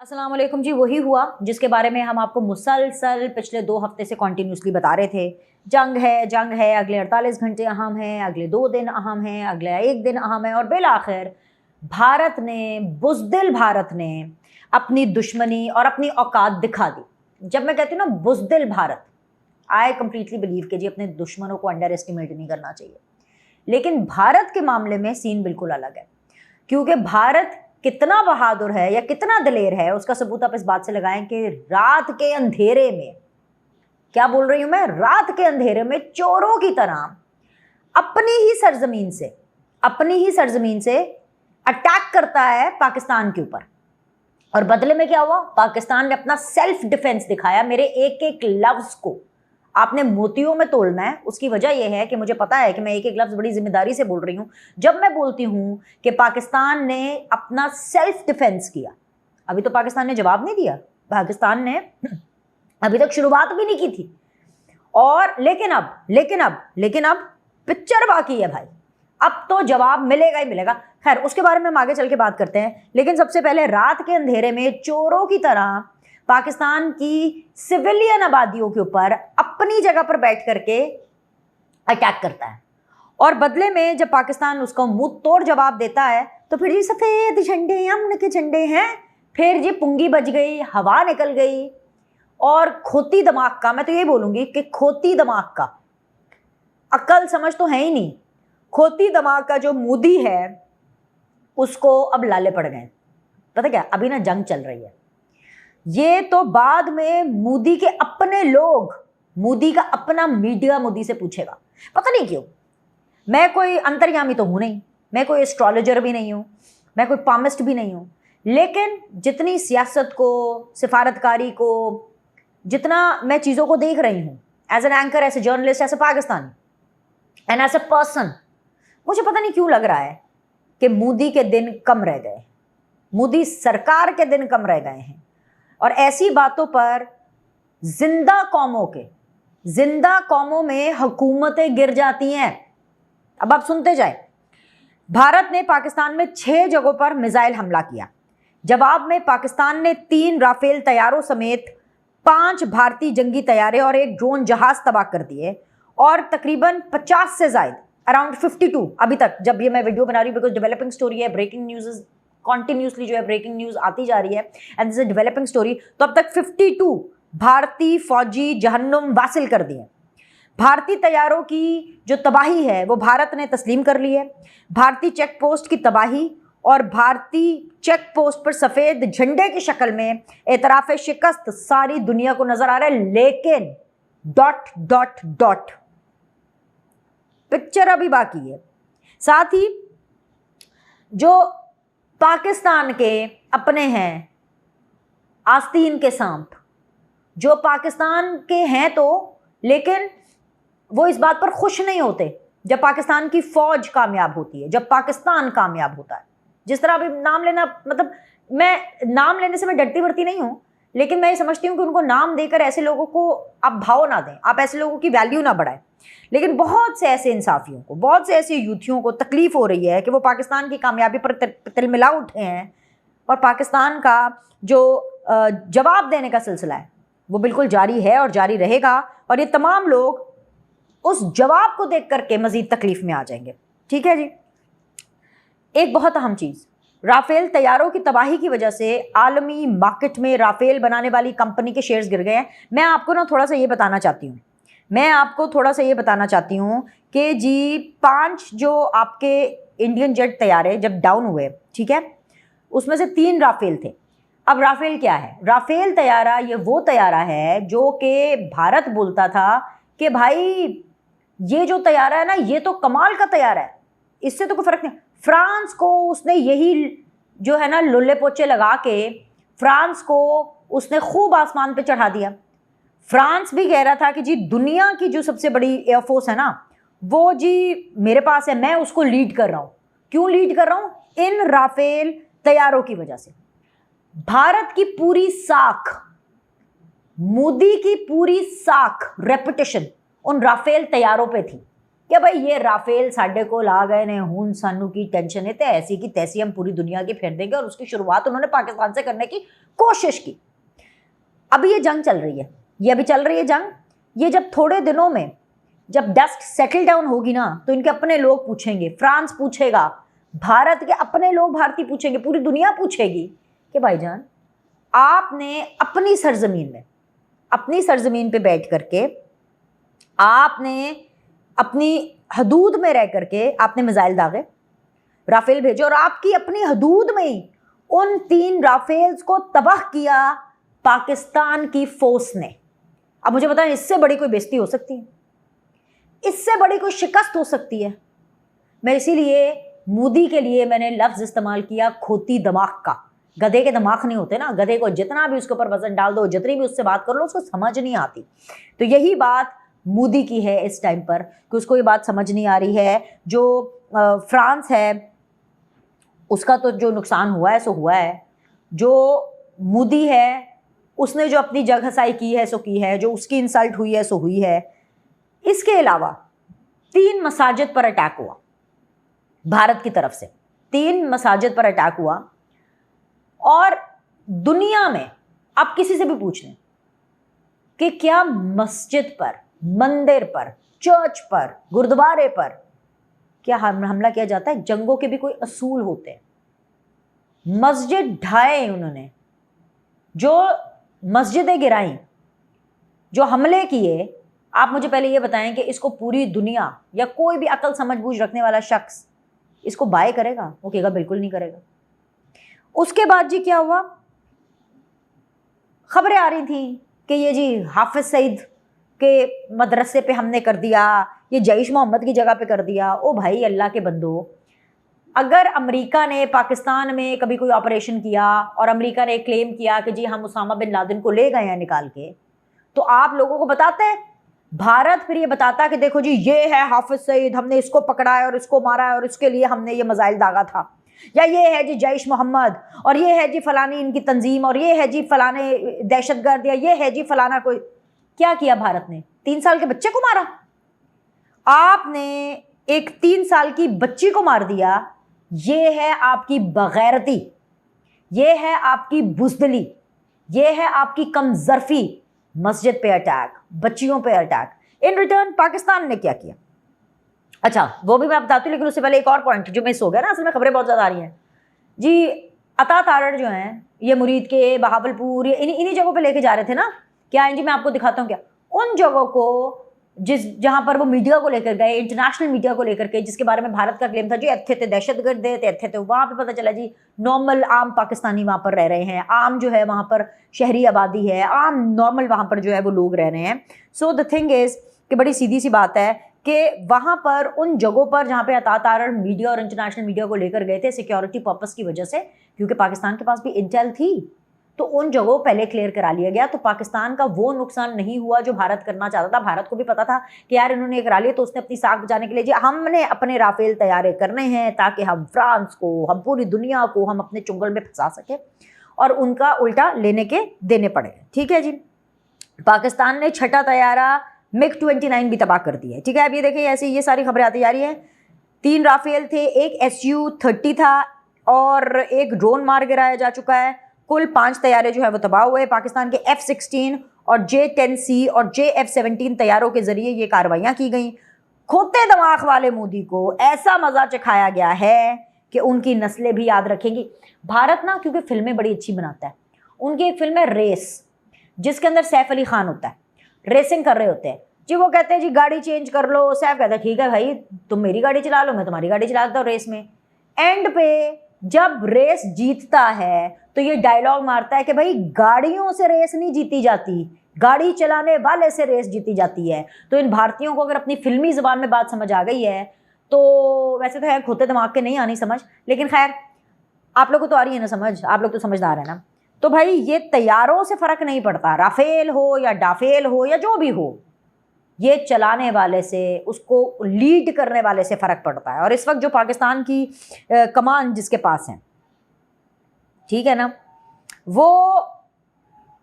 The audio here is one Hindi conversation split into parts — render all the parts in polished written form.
अस्सलाम वालेकुम जी। वही हुआ जिसके बारे में हम आपको मुसलसल पिछले 2 हफ्ते से कॉन्टीन्यूसली बता रहे थे। जंग है, अगले 48 घंटे अहम हैं, अगले 2 दिन अहम हैं, अगले 1 दिन अहम है और बिलाखिर बुज़दिल भारत ने अपनी दुश्मनी और अपनी औकात दिखा दी। जब मैं कहती हूँ ना बुज़दिल भारत, आई कम्प्लीटली बिलीव कि जी अपने दुश्मनों को अंडर एस्टिमेट नहीं करना चाहिए, लेकिन भारत के मामले में सीन बिल्कुल अलग है। क्योंकि भारत कितना बहादुर है या कितना दलेर है उसका सबूत आप इस बात से लगाएं कि रात के अंधेरे में, क्या बोल रही हूं मैं, रात के अंधेरे में चोरों की तरह अपनी ही सरजमीन से अटैक करता है पाकिस्तान के ऊपर। और बदले में क्या हुआ? पाकिस्तान ने अपना सेल्फ डिफेंस दिखाया। मेरे एक एक लफ्ज को आपने मोतियों में तोलना है। उसकी वजह यह है कि मुझे पता है कि मैं एक एक लफ्ज बड़ी जिम्मेदारी से बोल रही हूं। जब मैं बोलती हूं कि पाकिस्तान ने अपना सेल्फ डिफेंस किया, अभी तो पाकिस्तान ने जवाब नहीं दिया, पाकिस्तान ने अभी तक शुरुआत भी नहीं की थी। और लेकिन अब पिक्चर बाकी है भाई, अब तो जवाब मिलेगा ही मिलेगा। खैर, उसके बारे में हम आगे चल के बात करते हैं, लेकिन सबसे पहले रात के अंधेरे में चोरों की तरह पाकिस्तान की सिविलियन आबादियों के ऊपर अपनी जगह पर बैठ करके अटैक करता है। और बदले में जब पाकिस्तान उसका मुंह तोड़ जवाब देता है तो फिर जी सफेद झंडे, अमन के झंडे हैं, फिर जी पुंगी बज गई, हवा निकल गई। और खोती दिमाग का, मैं तो ये बोलूंगी कि खोती दिमाग का, अक्ल समझ तो है ही नहीं, खोती दिमाग का जो मोदी है उसको अब लाले पड़ गए। पता क्या, अभी ना जंग चल रही है, ये तो बाद में मोदी के अपने लोग, मोदी का अपना मीडिया मोदी से पूछेगा। पता नहीं क्यों, मैं कोई अंतर्यामी तो हूं नहीं, मैं कोई एस्ट्रोलॉजर भी नहीं हूं, मैं कोई पामिस्ट भी नहीं हूं, लेकिन जितनी सियासत को, सिफारतकारी को, जितना मैं चीज़ों को देख रही हूं as an anchor, as a journalist, as a Pakistani and as a person, मुझे पता नहीं क्यों लग रहा है कि मोदी के दिन कम रह गए, मोदी सरकार के दिन कम रह गए हैं। और ऐसी बातों पर जिंदा कौमों में हुकूमतें गिर जाती हैं। अब आप सुनते जाए। भारत ने पाकिस्तान में 6 जगहों पर मिसाइल हमला किया। जवाब में पाकिस्तान ने 3 राफेल तैयारों समेत 5 भारतीय जंगी तैयारे और 1 ड्रोन जहाज तबाह कर दिए। और तकरीबन 50 से ज्यादा, अराउंड 52 अभी तक, जब ये मैं वीडियो बना रही हूँ, बिकॉज डेवलपिंग स्टोरी है, ब्रेकिंग न्यूज़ कॉन्टिन्यूसली जो है ब्रेकिंग न्यूज आती जा रही है and this is developing story. तो अब तक 52 भारतीय फौजी जहन्नुम वासिल कर दिए। भारतीय तैयारों की जो तबाही है वो भारत ने तस्लीम कर ली है। भारतीय चेक पोस्ट की तबाही और भारतीय चेक पोस्ट पर सफेद झंडे की शक्ल में एतराफ़ शिकस्त सारी दुनिया को नजर आ रहा है। लेकिन ... पिक्चर अभी बाकी है। साथ ही जो पाकिस्तान के अपने हैं आस्तीन के सांप, जो पाकिस्तान के हैं तो, लेकिन वो इस बात पर खुश नहीं होते जब पाकिस्तान की फौज कामयाब होती है, जब पाकिस्तान कामयाब होता है। जिस तरह अभी नाम लेना, मतलब मैं नाम लेने से मैं डरती वरती नहीं हूं, लेकिन मैं ये समझती हूँ कि उनको नाम देकर ऐसे लोगों को आप भाव ना दें, आप ऐसे लोगों की वैल्यू ना बढ़ाएं। लेकिन बहुत से ऐसे इंसाफियों को, बहुत से ऐसे यूथियों को तकलीफ हो रही है कि वो पाकिस्तान की कामयाबी पर तिलमिला उठे हैं और पाकिस्तान का जो जवाब देने का सिलसिला है वो बिल्कुल जारी है और जारी रहेगा। और ये तमाम लोग उस जवाब को देख करके मजीद तकलीफ में आ जाएंगे। ठीक है जी। एक बहुत अहम चीज़, राफेल तैयारों की तबाही की वजह से आलमी मार्केट में राफेल बनाने वाली कंपनी के शेयर्स गिर गए हैं। मैं आपको ना थोड़ा सा ये बताना चाहती हूँ कि जी 5 जो आपके इंडियन जेट तैयारे जब डाउन हुए, ठीक है, उसमें से 3 राफेल थे। अब राफेल क्या है? राफेल तैयारा ये वो तैयारा है जो कि भारत बोलता था कि भाई ये जो तैयारा है ना, ये तो कमाल का तैयारा है, इससे तो कोई फर्क नहीं। फ्रांस को उसने यही जो है ना लुल्ले पोचे लगा के फ्रांस को उसने खूब आसमान पे चढ़ा दिया। फ्रांस भी कह रहा था कि जी दुनिया की जो सबसे बड़ी एयरफोर्स है ना, वो जी मेरे पास है, मैं उसको लीड कर रहा हूं। क्यों लीड कर रहा हूं? इन राफेल तैयारों की वजह से। भारत की पूरी साख, मोदी की पूरी साख, रेपुटेशन उन राफेल तैयारों पे थी। कि भाई ये राफेल साढ़े को ला गए ने, हूं सानू की टेंशन है, तो ऐसी की तैसी हम पूरी दुनिया की फेर देंगे। और उसकी शुरुआत उन्होंने पाकिस्तान से करने की कोशिश की। अभी ये जंग चल रही है, ये अभी चल रही है जंग। ये जब थोड़े दिनों में जब डस्ट सेटल डाउन होगी ना, तो इनके अपने लोग पूछेंगे, फ्रांस पूछेगा, भारत के अपने लोग भारतीय पूछेंगे, पूरी दुनिया पूछेगी कि भाईजान आपने अपनी सरजमीन पे बैठ करके, आपने अपनी हदूद में रह करके आपने मिसाइल दागे, राफेल भेजे, और आपकी अपनी हदूद में ही उन 3 राफेल्स को तबाह किया पाकिस्तान की फोर्स ने। अब मुझे बताएं, इससे बड़ी कोई बेइज्जती हो सकती है? इससे बड़ी कोई शिकस्त हो सकती है? मैं इसीलिए मोदी के लिए मैंने लफ्ज़ इस्तेमाल किया खोती दिमाग का। गधे के दिमाग नहीं होते ना, गधे को जितना भी उसके ऊपर वजन डाल दो, जितनी भी उससे बात कर लो, उसको समझ नहीं आती। तो यही बात मोदी की है इस टाइम पर कि उसको ये बात समझ नहीं आ रही है। जो फ्रांस है उसका तो जो नुकसान हुआ है सो हुआ है, जो मोदी है उसने जो अपनी जगहसाई की है सो की है, जो उसकी इंसल्ट हुई है सो हुई है। इसके अलावा 3 मसाजिद पर अटैक हुआ भारत की तरफ से, 3 मसाजिद पर अटैक हुआ। और दुनिया में आप किसी से भी पूछ लें कि क्या मस्जिद पर, मंदिर पर, चर्च पर, गुरुद्वारे पर क्या हमला किया जाता है? जंगों के भी कोई असूल होते हैं। मस्जिद ढाए उन्होंने, जो मस्जिदें गिराई, जो हमले किए। आप मुझे पहले ये बताएं कि इसको पूरी दुनिया या कोई भी अकल समझ बूझ रखने वाला शख्स इसको बाय करेगा? वो कहेगा बिल्कुल नहीं करेगा। उसके बाद जी क्या हुआ, खबरें आ रही थी कि ये जी हाफिज सईद के मदरसे पे हमने कर दिया, ये जैश मोहम्मद की जगह पे कर दिया। ओ भाई अल्लाह के बंदो, अगर अमेरिका ने पाकिस्तान में कभी कोई ऑपरेशन किया और अमेरिका ने क्लेम किया कि जी हम उसामा बिन लादेन को ले गए हैं निकाल के, तो आप लोगों को बताते हैं, भारत फिर ये बताता कि देखो जी ये है हाफिज सईद, हमने इसको पकड़ा है और इसको मारा है और इसके लिए हमने ये मिसाइल दागा था, या ये है जी जैश मोहम्मद, और ये है जी फलानी इनकी तंजीम, और ये है जी फलाने दहशतगर्द, या ये है जी फलाना कोई। क्या किया भारत ने? 3 साल के बच्चे को मारा। आपने एक 3 साल की बच्ची को मार दिया। ये है आपकी बगैरती, ये है आपकी बुज़दिली, ये है आपकी कमजरफी। मस्जिद पे अटैक, बच्चियों पे अटैक। इन रिटर्न पाकिस्तान ने क्या किया? अच्छा वो भी मैं बताती हूँ, लेकिन उससे पहले एक और पॉइंट जो मिस हो गया ना, असल में खबरें बहुत ज़्यादा आ रही हैं जी। अता तारड़ जो हैं, ये मुरीद के बहावलपुर, ये इन्हीं जगहों पे लेके जा रहे थे ना। क्या है जी, मैं आपको दिखाता हूँ क्या उन जगहों को जहाँ पर वो मीडिया को लेकर गए, इंटरनेशनल मीडिया को लेकर के, जिसके बारे में भारत का क्लेम था जी अच्छे थे दहशतगर्द थे, वहाँ पे पता चला जी नॉर्मल आम पाकिस्तानी वहाँ पर रह रहे हैं, आम जो है वहाँ पर शहरी आबादी है, आम नॉर्मल वहाँ पर जो है वो लोग रह रहे हैं। सो द थिंग इज़ कि बड़ी सीधी सी बात है कि वहाँ पर उन जगहों पर जहाँ पे अता तारड़ मीडिया और इंटरनेशनल मीडिया को लेकर गए थे सिक्योरिटी पर्पस की वजह से, क्योंकि पाकिस्तान के पास भी इंटेल थी, तो उन जगहों पहले क्लियर करा लिया गया। तो पाकिस्तान का वो नुकसान नहीं हुआ जो भारत करना चाहता था। भारत को भी पता था कि यार इन्होंने करा लिया, तो उसने अपनी साख बचाने के लिए जी हमने अपने राफेल तैयार करने हैं ताकि हम फ्रांस को, हम पूरी दुनिया को हम अपने चुंगल में फंसा सके, और उनका उल्टा लेने के देने पड़े। ठीक है जी। पाकिस्तान ने 6ठा तैयारा MiG-29 भी तबाह कर दिया है। ठीक है, अब ये देखिए ऐसी ये सारी खबरें आती जा रही हैं। 3 राफेल थे, एक Su-30 था और एक ड्रोन मार गिराया जा चुका है। कुल 5 तैयारे जो है वो तबाह हुए। पाकिस्तान के F-16 और J-10C और JF-17 तैयारों के जरिए ये कार्रवाइयाँ की गई। खोते दिमाग वाले मोदी को ऐसा मजा चखाया गया है कि उनकी नस्लें भी याद रखेंगी। भारत ना क्योंकि फिल्में बड़ी अच्छी बनाता है, उनकी एक फिल्म है रेस, जिसके अंदर सैफ अली खान होता है, रेसिंग कर रहे होते हैं जी। वो कहते हैं जी गाड़ी चेंज कर लो, सैफ कहता है ठीक है भाई तुम मेरी गाड़ी चला लो, मैं तुम्हारी गाड़ी चलाता हूँ रेस में। एंड पे जब रेस जीतता है तो ये डायलॉग मारता है कि भाई गाड़ियों से रेस नहीं जीती जाती, गाड़ी चलाने वाले से रेस जीती जाती है। तो इन भारतीयों को अगर अपनी फिल्मी ज़बान में बात समझ आ गई है, तो वैसे तो है खोते दिमाग के नहीं आनी समझ, लेकिन खैर आप लोग को तो आ रही है ना समझ, आप लोग तो समझदार है ना। तो भाई ये तैयारों से फ़र्क नहीं पड़ता, राफेल हो या डाफेल हो या जो भी हो, ये चलाने वाले से, उसको लीड करने वाले से फ़र्क पड़ता है। और इस वक्त जो पाकिस्तान की कमान जिसके पास है, ठीक है ना, वो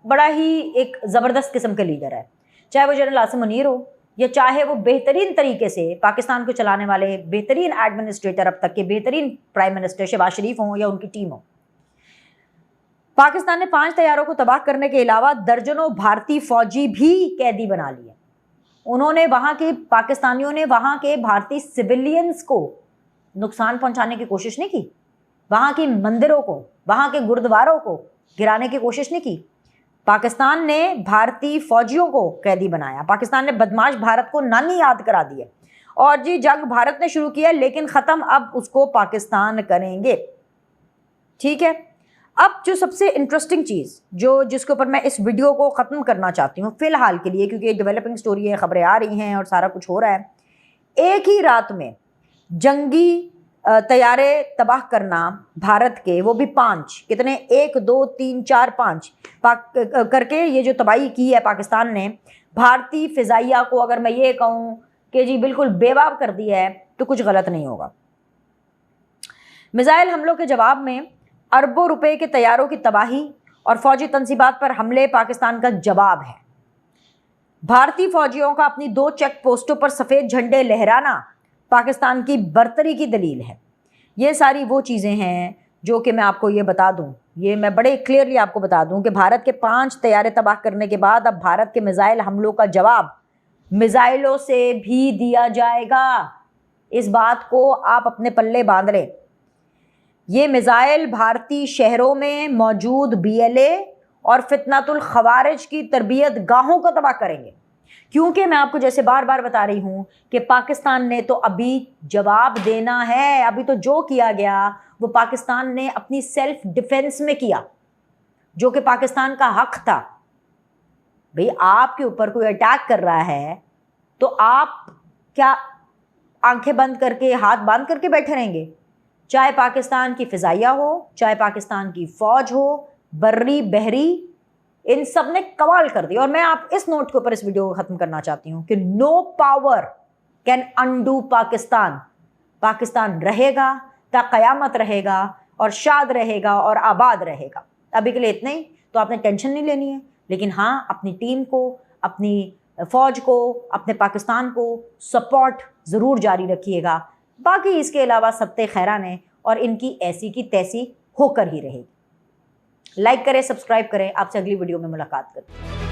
बड़ा ही एक ज़बरदस्त किस्म का लीडर है। चाहे वो जनरल आसिम मुनीर हो, या चाहे वो बेहतरीन तरीके से पाकिस्तान को चलाने वाले बेहतरीन एडमिनिस्ट्रेटर अब तक के बेहतरीन प्राइम मिनिस्टर शहबाज शरीफ हों या उनकी टीम हो, पाकिस्तान ने 5 तैयारों को तबाह करने के अलावा दर्जनों भारतीय फौजी भी कैदी बना लिए। उन्होंने वहां के पाकिस्तानियों ने वहां के भारतीय सिविलियंस को नुकसान पहुंचाने की कोशिश नहीं की, वहां के मंदिरों को, वहां के गुरुद्वारों को गिराने की कोशिश नहीं की। पाकिस्तान ने भारतीय फौजियों को कैदी बनाया। पाकिस्तान ने बदमाश भारत को नानी याद करा दी है। और जी जंग भारत ने शुरू किया लेकिन ख़त्म अब उसको पाकिस्तान करेंगे। ठीक है, अब जो सबसे इंटरेस्टिंग चीज़ जिसके ऊपर मैं इस वीडियो को ख़त्म करना चाहती हूँ फ़िलहाल के लिए, क्योंकि ये डेवलपिंग स्टोरी है, ख़बरें आ रही हैं और सारा कुछ हो रहा है। एक ही रात में जंगी तैयारे तबाह करना भारत के, वो भी 5, कितने, 1 2 3 4 5 करके ये जो तबाही की है पाकिस्तान ने, भारतीय फ़िज़ाइया को अगर मैं ये कहूँ कि जी बिल्कुल बेवाब कर दिया है तो कुछ गलत नहीं होगा। मिसाइल हमलों के जवाब में अरबों रुपए के तैयारों की तबाही और फौजी तंसीबात पर हमले पाकिस्तान का जवाब है। भारतीय फौजियों का अपनी 2 चेक पोस्टों पर सफ़ेद झंडे लहराना पाकिस्तान की बर्तरी की दलील है। ये सारी वो चीज़ें हैं जो कि मैं आपको ये बता दूं, ये मैं बड़े क्लियरली आपको बता दूं कि भारत के 5 तैयारे तबाह करने के बाद अब भारत के मिसाइल हमलों का जवाब मिसाइलों से भी दिया जाएगा। इस बात को आप अपने पल्ले बांध लें। ये मिसाइल भारतीय शहरों में मौजूद BLA और फितनातुल खवारिज की तरबियत गाहों को तबाह करेंगे, क्योंकि मैं आपको जैसे बार बार बता रही हूं कि पाकिस्तान ने तो अभी जवाब देना है। अभी तो जो किया गया वो पाकिस्तान ने अपनी सेल्फ डिफेंस में किया, जो कि पाकिस्तान का हक था। भाई आपके ऊपर कोई अटैक कर रहा है तो आप क्या आंखें बंद करके हाथ बांध करके बैठे रहेंगे? चाहे पाकिस्तान की फ़िज़ाइया हो, चाहे पाकिस्तान की फ़ौज हो, बर्री बहरी, इन सब ने कमाल कर दी। और मैं आप इस नोट के ऊपर इस वीडियो को ख़त्म करना चाहती हूँ कि no power can undo Pakistan. Pakistan रहेगा, ता क़यामत रहेगा और शाद रहेगा और आबाद रहेगा। अभी के लिए इतना ही, तो आपने टेंशन नहीं लेनी है, लेकिन हाँ अपनी टीम को, अपनी फ़ौज को, अपने पाकिस्तान को सपोर्ट ज़रूर जारी रखिएगा। बाकी इसके अलावा सत्ते खैरान है और इनकी ऐसी की तैसी होकर ही रहेगी। लाइक करें, सब्सक्राइब करें। आपसे अगली वीडियो में मुलाकात करते हैं।